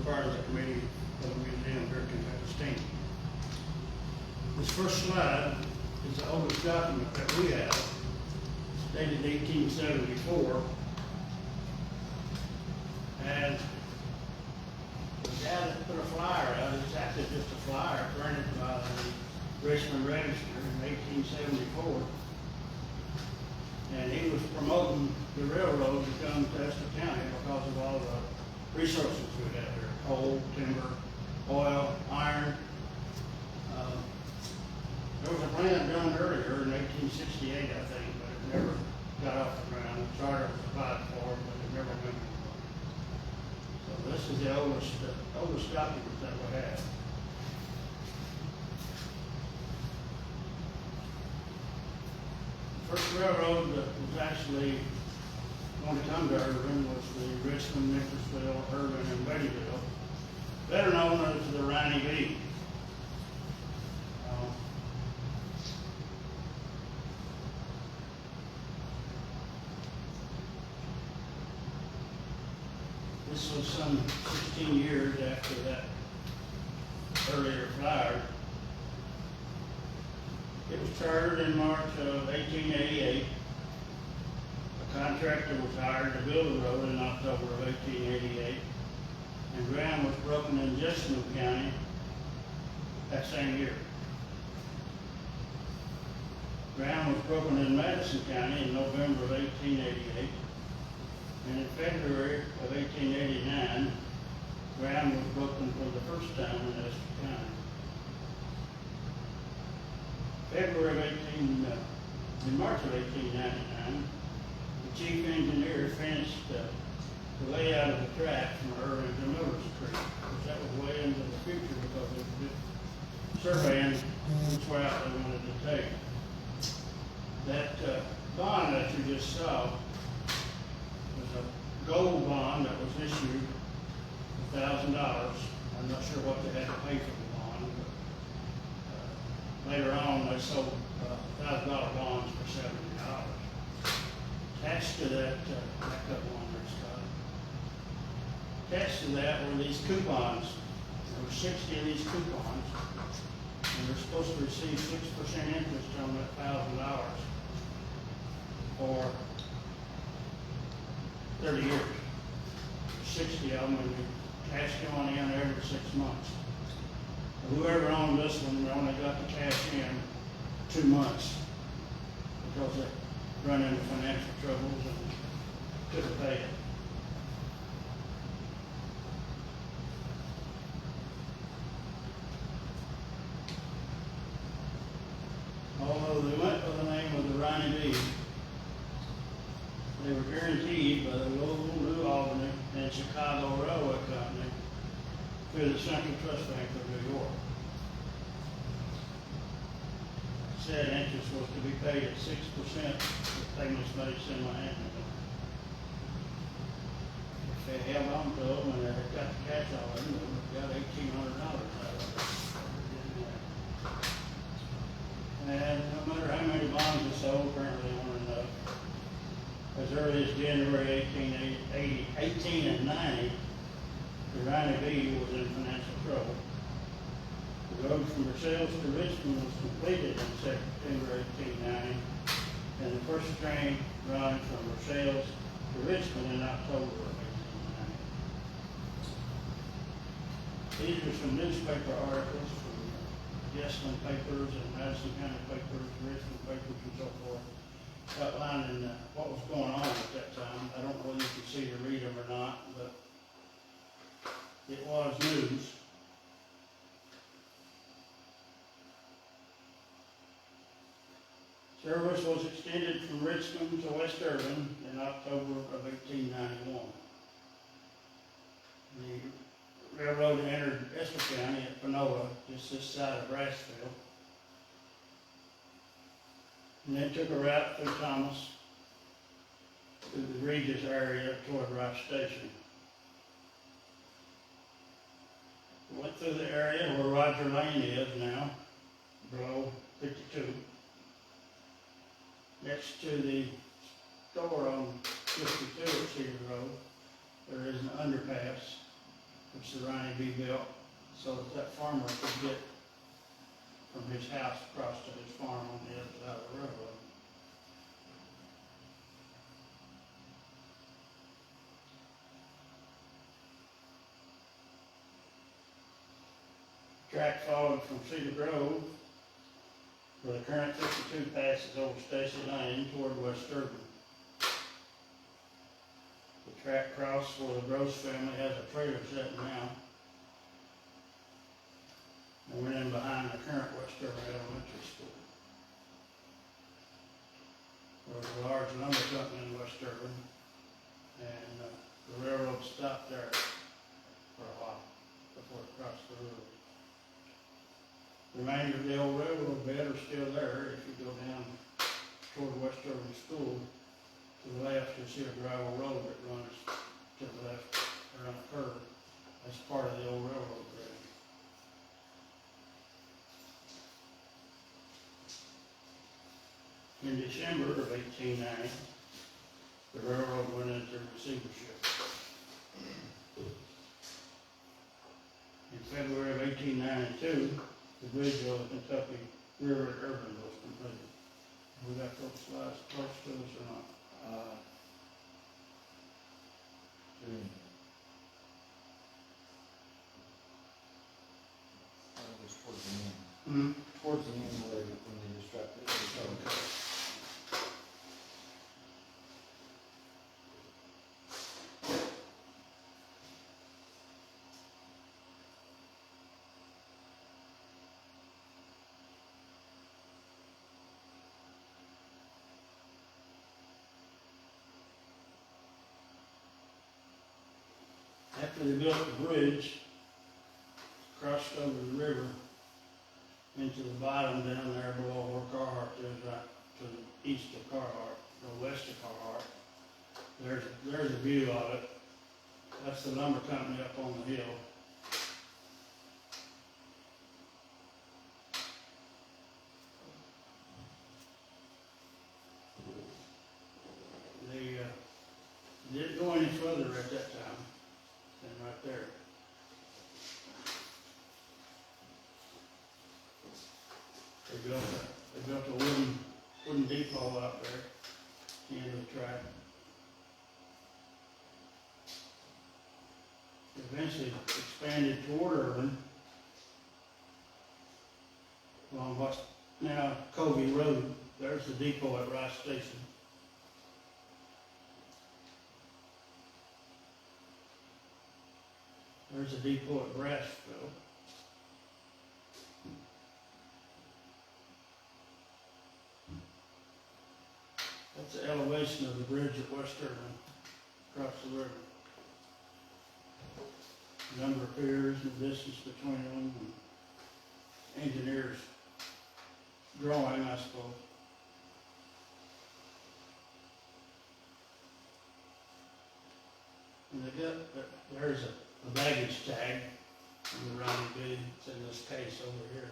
part of the committee of the museum here in Tennessee. This first slide is the oldest document that we have, dated 1874. And the guy that put a flyer out, it's actually just a flyer printed by the Richmond Register in 1874. And he was promoting the railroad to come to Esther County because of all the resources we have here: coal, timber, oil, iron. There was a plan done earlier in 1868, I think, but it never got off the ground. The charter was applied for, but it never went anywhere. So this is the oldest document that we have. The first railroad that was actually going to come to Irving was the Richmond, Memphisville, Irving, and Bettyville, better known as the Ravenna. This was some 16 years after that earlier flyer. It was chartered in March of 1888. A contractor was hired to build the road in October of 1888, and ground was broken in Jessamine County that same year. Ground was broken in Madison County in November of 1888. And in February of 1889, ground was broken for the first time in Esther County. In March of 1899, the chief engineer finished the layout of the track from Irving to Miller's Creek, which that was way into the future because it was surveying which route they wanted to take. That bond that you just saw was a gold bond that was issued $1,000. I'm not sure what they had to pay for the bond, but later on they sold $1,000 bonds for $70. Attached to that, back up on there, Scott. Attached to that were these coupons. There were 60 of these coupons, and they're supposed to receive 6% interest on that $1,000 for 30 years. 60 of them, and you cash the money in every 6 months. Whoever owned this one only got the cash in 2 months because they run into financial troubles and couldn't pay it. Although they went by the name of the Ravenna, they were guaranteed by the Louisville, New Albany, and Chicago Railway Company through the Central Trust Bank of New York. Said interest was to be paid at 6% with payments made semi-annually. If they held on to them and they had got the cash out of them, they got $1,800 out of it. And no matter how many bonds they sold, apparently they weren't enough. As early as January 1890, the Ravenna was in financial trouble. The road from Versailles to Richmond was completed in September 1890, and the first train run from Versailles to Richmond in October of 1890. These are some newspaper articles from Jessamine papers and Madison County papers, Richmond papers, and so forth, outlining what was going on at that time. I don't know whether you can see or read them or not, but it was news. Service was extended from Richmond to West Irving in October of 1891. The railroad entered Esther County at Panola, just this side of Brassville, and then took a route through Thomas, through the Regis area toward Rice Station. We went through the area where Roger Lane is now, below 52. Next to the store on 52 at Cedar Road, there is an underpass, which Serrani be built so that that farmer could get from his house across to his farm on the other side of the railroad. Track followed from Cedar Grove, where the current 52 passes over Stacy Lane toward West Urban. The track crossed where the Gross family has a trailer set now, and went in behind the current West Urban Elementary School. There was a large lumber company in West Urban, and the railroad stopped there for a while before it crossed the road. The remainder of the old railroad bed are still there. If you go down toward West Urban School, to the left, you'll see a gravel road that runs to the left around the curve. That's part of the old railroad bed. In December of 1890, the railroad went into receivership. In February of 1892, the bridge over the Kentucky River at Urban was completed. We got those slides close to us or not? It was towards the end. Mm-hmm. Towards the end where when they disrupted it. Okay. After they built the bridge, crossed over the river into the bottom down there below where Carhart is, right to the east of Carhart, or west of Carhart. There's a view of it. That's the lumber company up on the hill. They didn't go any further at that time than right there. They built a wooden depot out there, at the end of the track. Eventually expanded toward Urban along what's now Covey Road. There's the depot at Rice Station. There's a depot at Brassville. That's the elevation of the bridge at West Urban, across the river. Number of piers and the distance between them, and engineers drawing, I suppose. And they got, there's a baggage tag on the Ronnie B. It's in this case over here.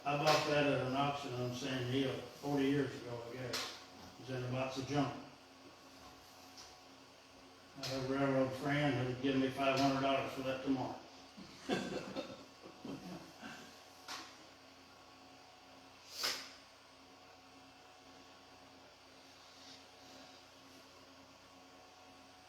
I bought that at an auction on Sand Hill 40 years ago, I guess. It was in a box of junk. I had a railroad friend who would give me $500 for that tomorrow.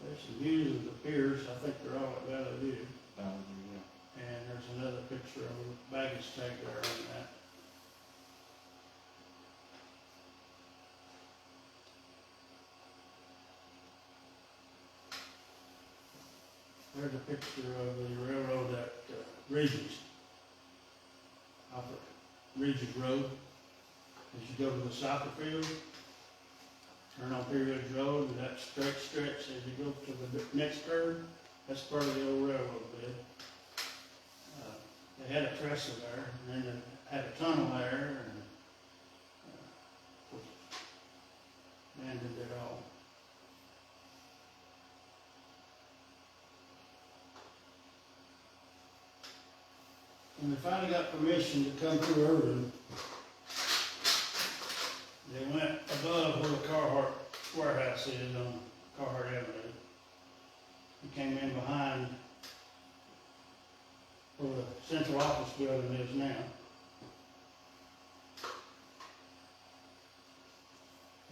There's some views of the piers. I think they're all at Valley View. And there's another picture of a baggage tag there on that. There's a picture of the railroad at Regis, off of Regis Road. As you go to the soccer field, turn on Pea Ridge Road, and that straight stretch as you go to the next curve, that's part of the old railroad bed. They had a trestle there, and then they had a tunnel there, and abandoned it all. When they finally got permission to come through Urban, they went above where the Carhart warehouse is on Carhart Avenue. came in behind where the central office building is now.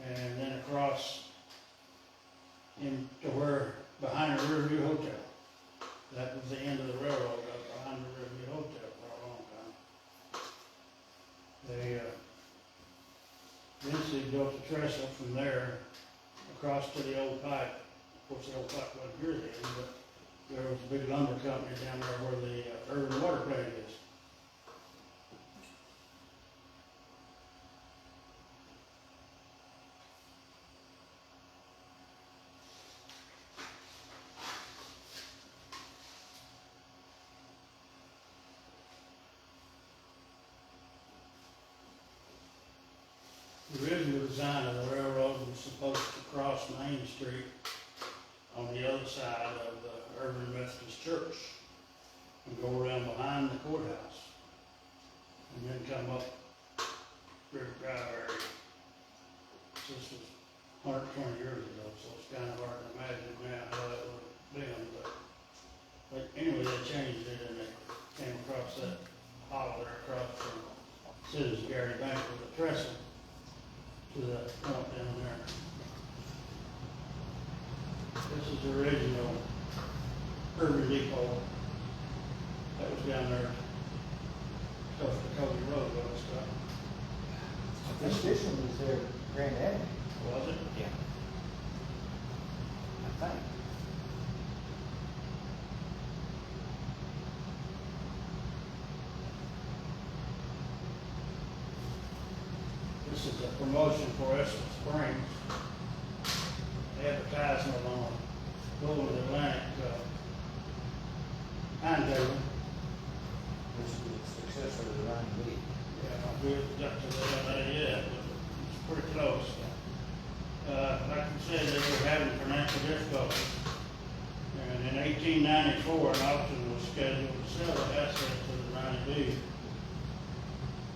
And then across into where, behind the Riverview Hotel. That was the end of the railroad, up behind the Riverview Hotel for a long time. They, eventually built a trestle from there across to the old pipe. Of course, the old pipe wasn't here then, but there was a big lumber company down there where the urban water plant is. The original design of the railroad was supposed to cross Main Street on the other side of the Urban Methodist Church and go around behind the courthouse and then come up River Drive area. This was 120 years ago, so it's kind of hard to imagine now how that would have been, but anyway, they changed it and they came across that hollow there across from Citizens Gary Bank with a trestle to the point down there. This is the original urban depot that was down there, close to Cody Road, what it's got. This one was there, Grand Avenue. Was it? Yeah. I think. This is a promotion for Estill Springs. Advertisement on Golden Atlantic timetable. This is the successor of the Ryan B. Yeah, we haven't got to that yet, but it's pretty close. Like I said, they were having financial difficulties. And in 1894, an auction was scheduled to sell the assets to the Ryan B.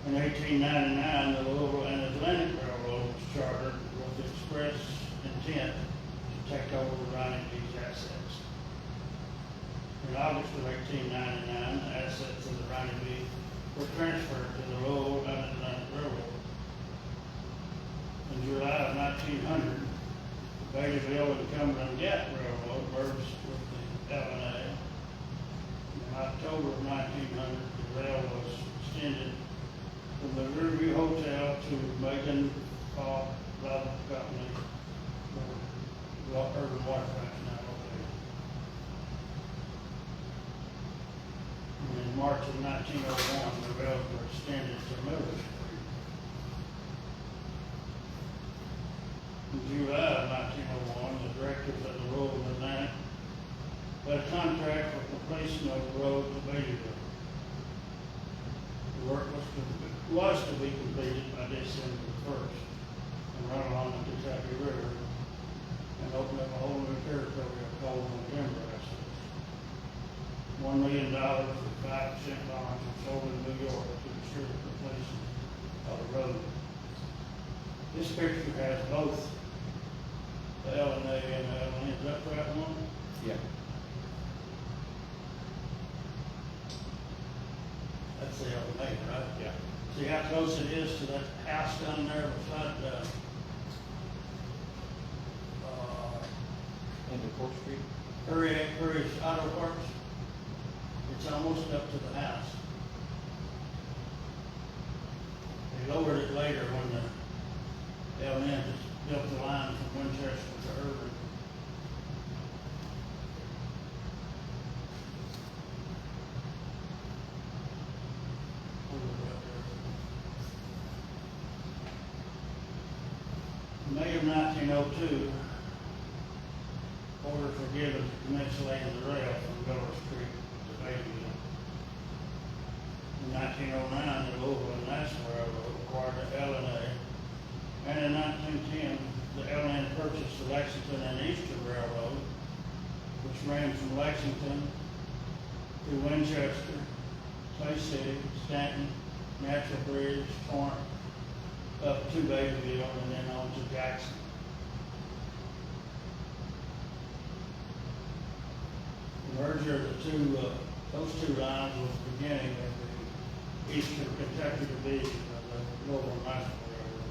In 1899, the Louisville and Atlantic Railroad was chartered with the express intent to take over the Ronnie B's assets. In August of 1899, the assets of the Ronnie B were transferred to the Louisville and Atlantic Railroad. In July of 1900, the Baileyville and Cumberland Gap Railroad merged with the L&A. In October of 1900, the rail was extended from the Riverview Hotel to Macon Corp Company, the urban water plant now located. And in March of 1901, the rails were extended to Miller Street. In July of 1901, the directors of the Road of Atlantic had a contract for completion of the road to Baileyville. The work was to be completed by December 1st and run along the Kentucky River and open up a whole new territory of coal and timber assets. $1 million with 5% bonds were sold in New York to ensure the completion of the road. This picture has both the L&A and the L&N. Is that the right one? Yeah. That's the L&A, right? Yeah. See how close it is to that house down there beside Into Court Street? Curry's Auto Parts? It's almost up to the house. They lowered it later when the L&N just built the line from Winchester to Urban. In May of 1902, orders were given to commence laying the rail from Miller Street to Bayville. In 1909, the Louisville and National Railroad acquired the L&A, and in 1910, the L&N purchased the Lexington and Eastern Railroad, which ran from Lexington to Winchester, Clay City, Stanton, Natural Bridge, Torrance, up to Bayville, and then on to Jackson. merger of the two, those two lines was the beginning of the Eastern Kentucky Division of the Northern National Railroad.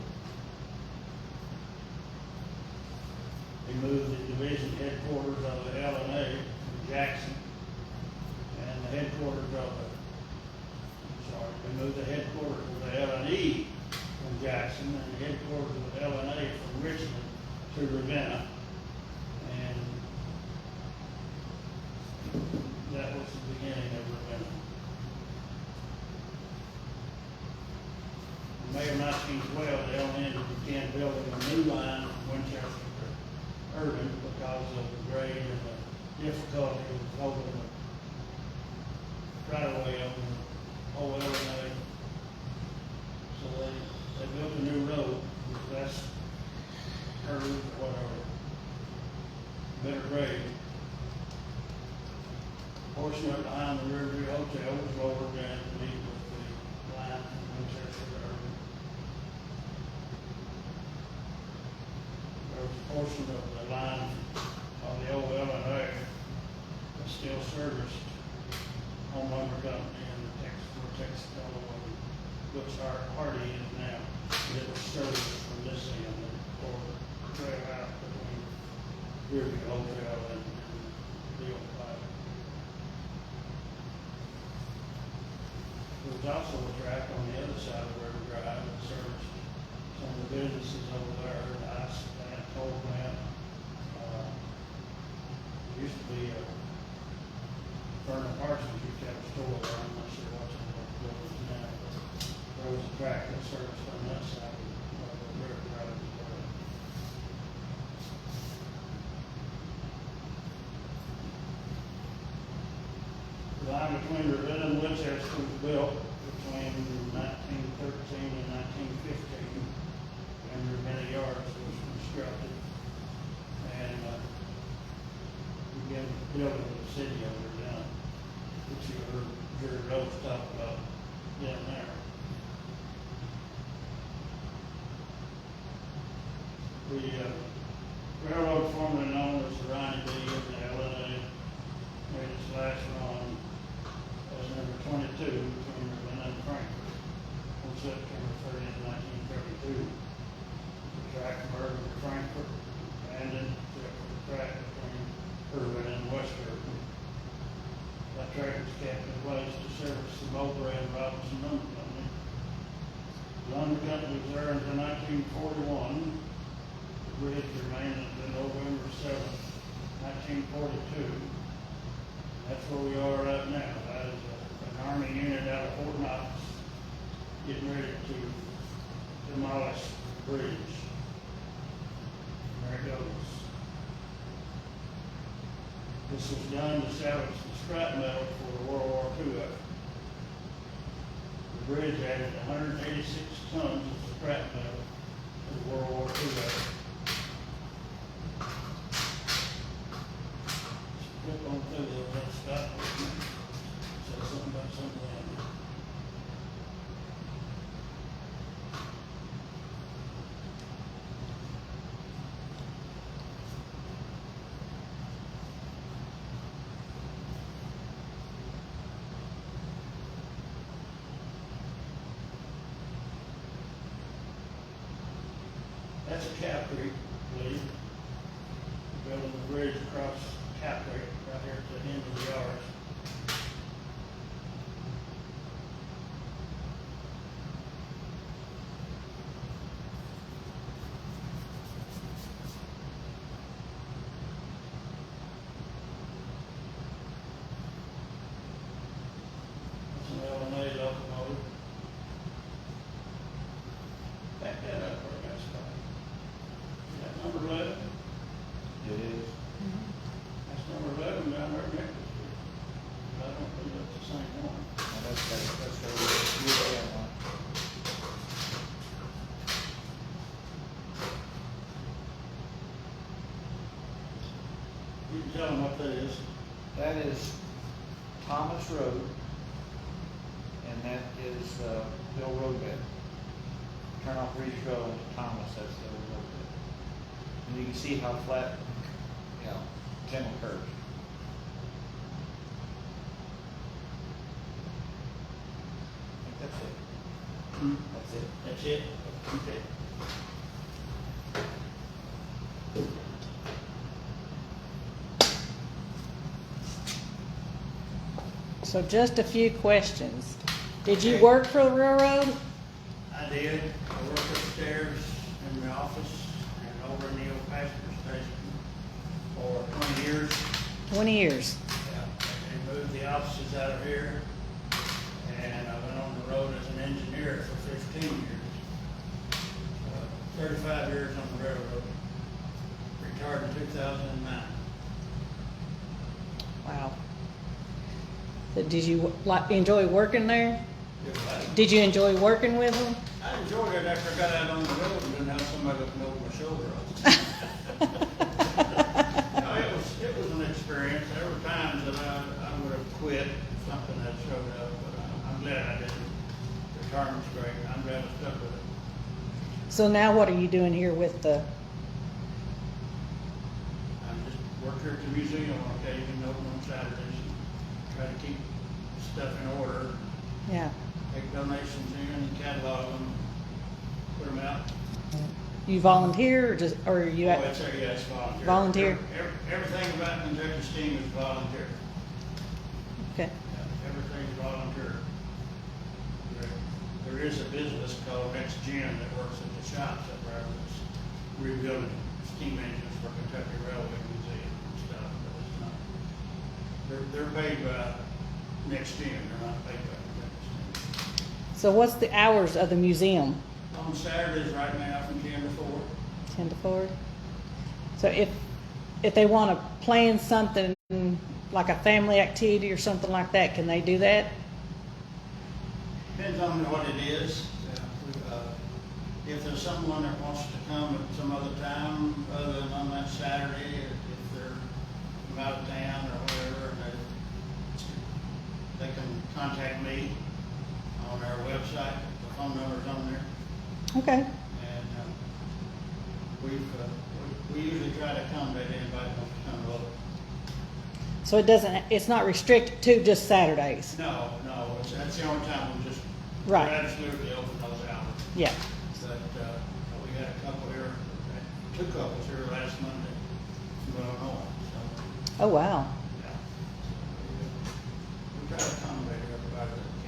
They moved the division headquarters of the L&A from Jackson, and the headquarters of they moved the headquarters of the L&E from Jackson, and the headquarters of the L&A from Richmond to Ravenna. And that was the beginning of Ravenna. In May of 1912, the L&N began building a new line from Winchester to Irving because of the grade and the difficulty of holding the right-of-way on the old L&A. So they built a new road with less curves or whatever, better grade. Portion of it behind the Riverview Hotel was lowered down to meet with the line from Winchester to Irving. There was a portion of the line of the old L&A that still serviced Home Lumber Company and the Texaco, which Hardy is now. It was serviced from this end or trail out between Riverview Hotel and the old pipe. There was also a track on the other side of River Drive that serviced some of the businesses over there, the ice plant, coal plant. Used to be a Vernon Parsons used to have a store there. I'm not sure what's in those buildings now, but there was a track that serviced on that side of the River Drive as well. The line between Ravenna and Winchester was built between 1913 and 1915, and Ravenna Yards was constructed, and began building the city over down, which you heard Jerry Rose talk about down there. The railroad formerly known as the Ronnie B. of the L&A made its last run as number 22 between Ravenna and Frankfort on September 30th, 1932. The track from Irving to Frankfort abandoned except for the track between Irving and West Irving. That track was kept in place to service the Mowbray and Robinson Lumber Company. The lumber company was there until 1941. The bridge remained until November 7th, 1942. That's where we are right now. That is an Army unit out of Fort Knox getting ready to demolish the bridge. There it goes. This was done to salvage the scrap metal for the World War II effort. The bridge added 186 tons of scrap metal to the World War II effort. Flip on through there, let's stop with me. Say something about something else. That's a Cow Creek, I believe. Building the bridge across Cow Creek, right here at the end of the yards. That's an L&A locomotive. Back that up where I got started. Is that number 11? It is. That's number 11 down there next to it. But I don't think that's the same one. And that's the UAM one. You can tell them what that is. That is Thomas Road, and that is Bill Roadbed. Turn off Reach Road into Thomas, that's the old roadbed. And you can see how flat, gentle curves. That's it. That's it? Okay. So just a few questions. Did you work for the railroad? I did. I worked upstairs in the office and over in the old passenger station for 20 years. 20 years. Yeah. They moved the offices out of here, and I went on the road as an engineer for 15 years. 35 years on the railroad. Retired in 2009. Wow. So did you enjoy working there? Did what? Did you enjoy working with them? I enjoyed it after I got out on the road and didn't have somebody looking over my shoulder. No, it was an experience. There were times that I would have quit if something had showed up, but I'm glad I didn't. Retirement's great. I'm glad I stuck with it. So now what are you doing here with the, I just work here at the museum on occasion, open on Saturdays, and try to keep stuff in order, yeah. take donations in, catalog them, put them out. You volunteer or you? Oh, it's volunteer. Volunteer? Everything about Kentucky Steam is volunteer. Okay. Yeah, everything's volunteer. There is a business called Next Gen that works at the shops up there that's rebuilding steam engines for Kentucky Railway Museum and stuff, but it's not. They're paid by Next Gen, they're not paid by Kentucky Steam. So what's the hours of the museum? On Saturdays right now from 10 to 4. 10 to 4? So if they want to plan something like a family activity or something like that, can they do that? Depends on what it is. If there's someone that wants to come at some other time, other than on that Saturday, if they're from out of town or whatever, they can contact me on our website. The phone number's on there. Okay. And we usually try to accommodate anybody who wants to come to look. So it's not restricted to just Saturdays? No, that's the only time we just, Right. we're absolutely open those hours. Yeah. But we had a couple here, two couples here last Monday from Illinois, so, Oh, wow. yeah. We try to accommodate everybody that we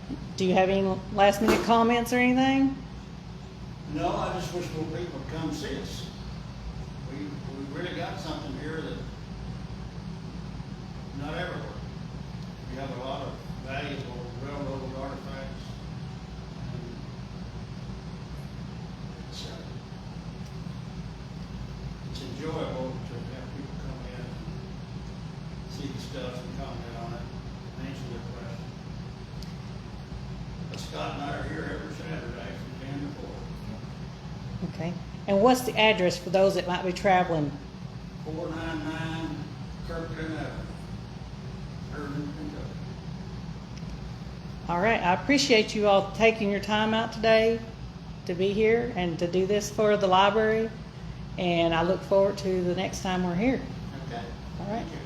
can. Do you have any last minute comments or anything? No, I just wish more people would come see us. We really got something here that not everywhere. We have a lot of valuable railroad artifacts. And it's enjoyable to have people come in and see the stuff and comment on it, and answer their questions. But Scott and I are here every Saturday from 10 to 4. Okay. And what's the address for those that might be traveling? 499 Kirkland Avenue, Ravenna, Kentucky. All right. I appreciate you all taking your time out today to be here and to do this for the library. And I look forward to the next time we're here. Okay. All right. Thank you.